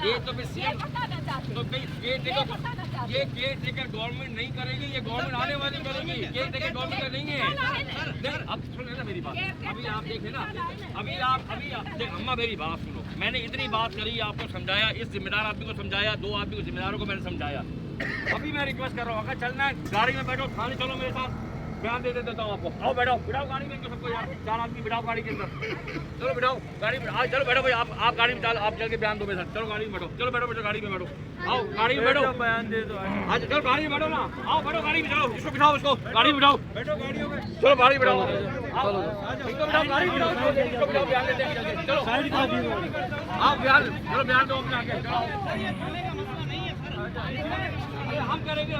ये तो ये केयर टेकर गवर्नमेंट नहीं करेगी, ये गवर्नमेंट आने वाली करेगी। केयर टेकर गवर्नमेंट का नहीं है। नहीं, अब सुने ना मेरी बात, अभी आप देखें ना, अभी आप अम्मा मेरी बात सुनो, मैंने इतनी बात करी, आपको समझाया, इस जिम्मेदार आदमी को समझाया, 2 आदमी को जिम्मेदारों को मैंने समझाया। अभी मैं रिक्वेस्ट कर रहा हूँ, अगर चलना है गाड़ी में बैठो, थाने चलो मेरे साथ, बयान दे देता हूँ आपको। आओ बैठो, बिठाओ गाड़ी में सबको यार, 4 आदमी बिठाओ गाड़ी के अंदर। चलो बिठाओ गाड़ी में, आज चलो बैठो भाई, आप गाड़ी में आप चल के बयान दो मेरे साथ। चलो गाड़ी में बैठो, चलो बैठो गाड़ी में बैठो, आओ गाड़ी में बैठो, बयान दे दो। आज चलो गाड़ी में बैठो ना, आओ बैठो गाड़ी में, चलो इसको बिठाओ, उसको गाड़ी में बिठाओ, बैठो गाड़ियों में, चलो गाड़ी बिठाओ, इसको बिठाओ गाड़ी बिठाओ, इसको बिठाओ, बयान देते हैं। चलो आप बयान, चलो बयान दो अपने आगे, चलो हम करेंगे।